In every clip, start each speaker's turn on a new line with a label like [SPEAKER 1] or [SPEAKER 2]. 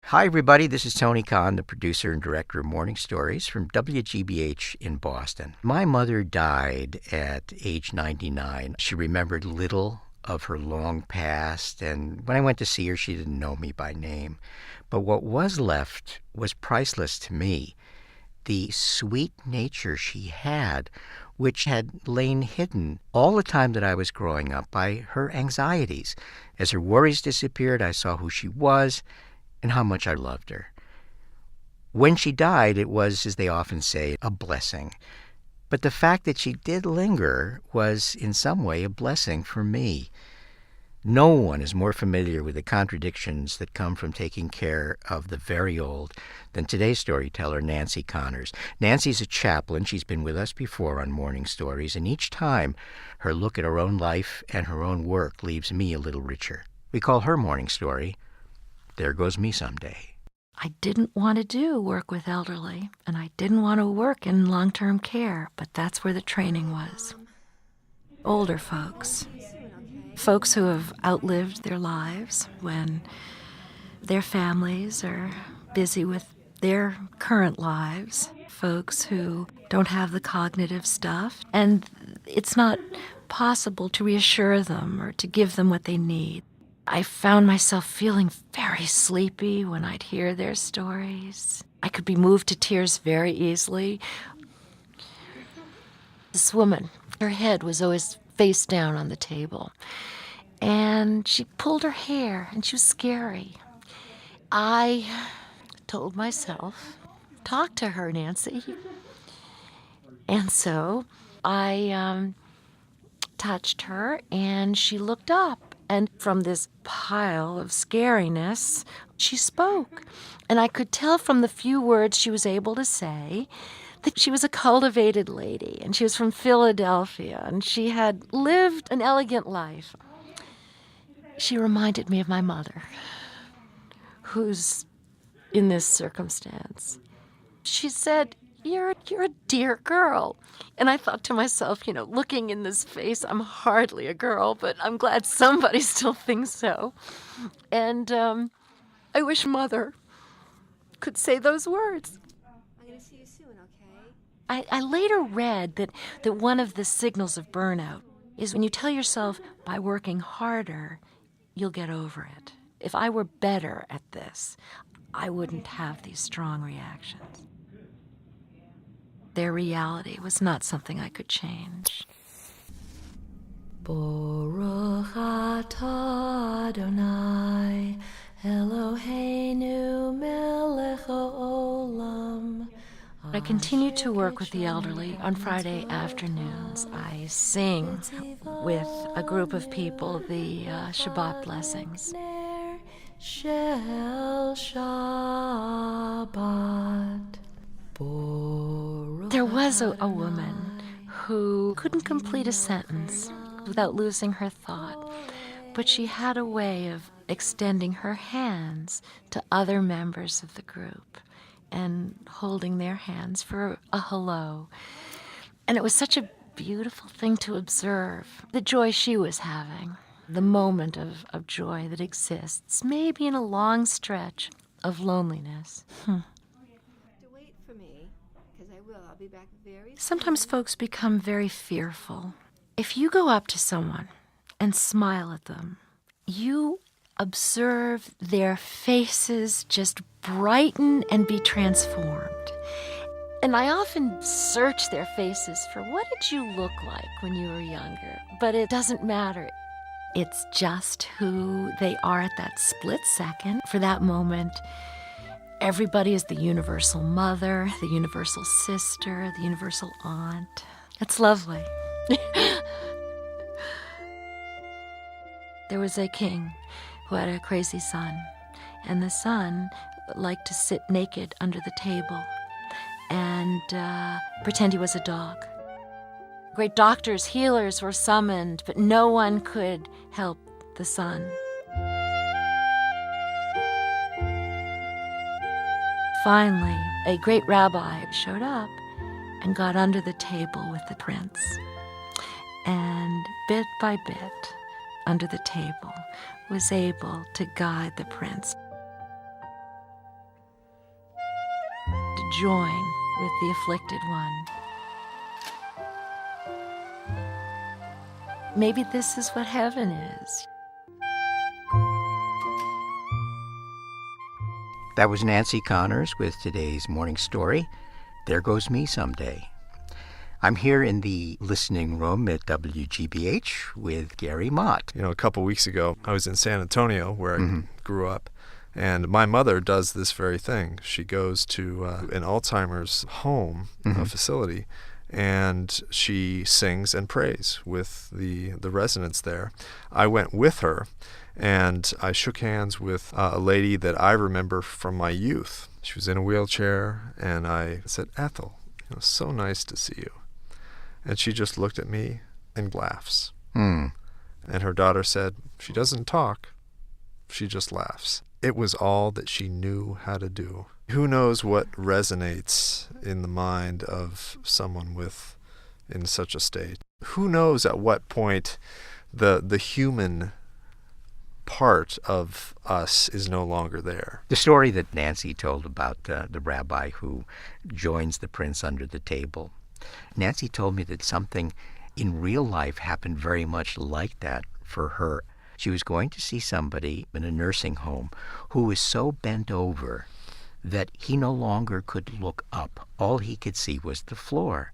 [SPEAKER 1] Hi, everybody. This is Tony Khan, the producer and director of Morning Stories from WGBH in Boston. My mother died at age 99. She remembered little of her long past, and when I went to see her, she didn't know me by name. But what was left was priceless to me. The sweet nature she had, which had lain hidden all the time that I was growing up by her anxieties. As her worries disappeared, I saw who she was and how much I loved her. When she died, it was, as they often say, a blessing. But the fact that she did linger was, in some way, a blessing for me. No one is more familiar with the contradictions that come from taking care of the very old than today's storyteller, Nancy Connors. Nancy's a chaplain. She's been with us before on Morning Stories, and each time her look at her own life and her own work leaves me a little richer. We call her Morning Story, There Goes Me Someday.
[SPEAKER 2] I didn't want to do work with elderly, and I didn't want to work in long-term care, but that's where the training was. Older folks. Folks who have outlived their lives when their families are busy with their current lives. Folks who don't have the cognitive stuff, and it's not possible to reassure them or to give them what they need. I found myself feeling very sleepy when I'd hear their stories. I could be moved to tears very easily. This woman, her head was always face down on the table, and she pulled her hair, and she was scary. I told myself, talk to her, Nancy. And so I touched her, and she looked up. And from this pile of scariness, she spoke. And I could tell from the few words she was able to say that she was a cultivated lady, and she was from Philadelphia, and she had lived an elegant life. She reminded me of my mother, who's in this circumstance. She said, You're a dear girl. And I thought to myself, looking in this face, I'm hardly a girl, but I'm glad somebody still thinks so. And I wish Mother could say those words.
[SPEAKER 3] I'm going to see you soon, okay?
[SPEAKER 2] I later read that one of the signals of burnout is when you tell yourself, by working harder, you'll get over it. If I were better at this, I wouldn't have these strong reactions. Their reality was not something I could change. Baruch atah Adonai Eloheinu melech haolam. I continue to work with the elderly on Friday afternoons. I sing with a group of people the Shabbat blessings. Shel Shabbat. There was a woman who couldn't complete a sentence without losing her thought, but she had a way of extending her hands to other members of the group and holding their hands for a hello. And it was such a beautiful thing to observe, the joy she was having, the moment of joy that exists, maybe in a long stretch of loneliness.
[SPEAKER 3] I'll be back very soon.
[SPEAKER 2] Sometimes folks become very fearful. If you go up to someone and smile at them, you observe their faces just brighten and be transformed. And I often search their faces for what did you look like when you were younger? But it doesn't matter. It's just who they are at that split second, for that moment. Everybody is the universal mother, the universal sister, the universal aunt. It's lovely. There was a king who had a crazy son, and the son liked to sit naked under the table and pretend he was a dog. Great doctors, healers were summoned, but no one could help the son. Finally, a great rabbi showed up and got under the table with the prince. And bit by bit, under the table, was able to guide the prince. join with the afflicted one. Maybe this is what heaven is.
[SPEAKER 1] That was Nancy Connors with today's morning story, There Goes Me Someday. I'm here in the listening room at WGBH with Gary Mott.
[SPEAKER 4] You know, a couple weeks ago, I was in San Antonio, where I grew up, and my mother does this very thing. She goes to an Alzheimer's home, a facility, and she sings and prays with the residents there. I went with her, and I shook hands with a lady that I remember from my youth. She was in a wheelchair, and I said, "Ethel, so nice to see you." And she just looked at me and laughs. And her daughter said, "She doesn't talk, she just laughs." It was all that she knew how to do. Who knows what resonates in the mind of someone in such a state? Who knows at what point the human part of us is no longer there?
[SPEAKER 1] The story that Nancy told about the rabbi who joins the prince under the table, Nancy told me that something in real life happened very much like that for her. She was going to see somebody in a nursing home who was so bent over that he no longer could look up. All he could see was the floor.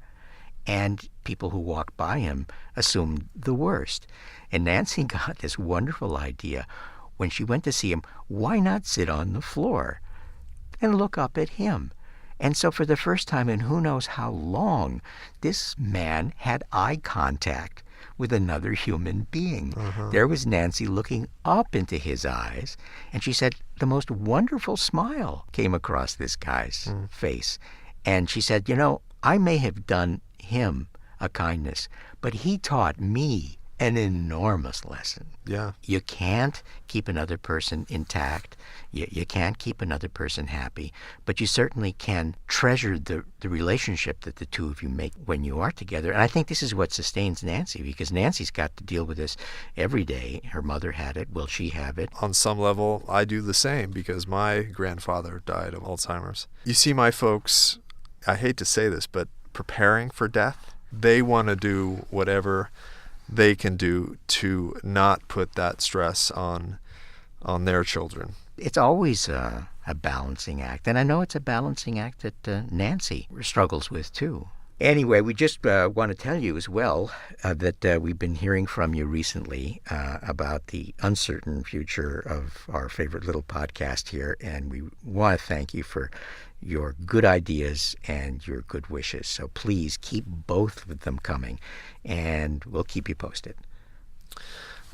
[SPEAKER 1] And people who walked by him assumed the worst. And Nancy got this wonderful idea. When she went to see him, why not sit on the floor and look up at him? And so for the first time in who knows how long, this man had eye contact with another human being. There was Nancy looking up into his eyes, and she said the most wonderful smile came across this guy's face. And she said, I may have done him a kindness, but he taught me an enormous lesson.
[SPEAKER 4] Yeah.
[SPEAKER 1] You can't keep another person intact. You can't keep another person happy, but you certainly can treasure the relationship that the two of you make when you are together. And I think this is what sustains Nancy, because Nancy's got to deal with this every day. Her mother had it. Will she have it?
[SPEAKER 4] On some level, I do the same, because my grandfather died of Alzheimer's. You see, my folks, I hate to say this, but preparing for death, they want to do whatever they can do to not put that stress on their children.
[SPEAKER 1] It's always a balancing act, and I know it's a balancing act that Nancy struggles with too. Anyway, we just want to tell you as well that we've been hearing from you recently about the uncertain future of our favorite little podcast here, and we want to thank you for your good ideas and your good wishes. So please keep both of them coming, and we'll keep you posted.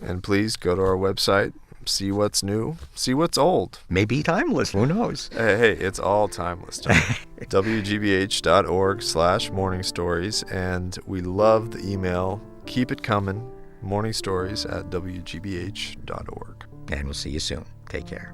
[SPEAKER 4] And please go to our website, see what's new, see what's old.
[SPEAKER 1] Maybe timeless, who knows?
[SPEAKER 4] Hey, it's all timeless. WGBH.org/morningstories, and we love the email. Keep it coming, morningstories@WGBH.org.
[SPEAKER 1] And we'll see you soon. Take care.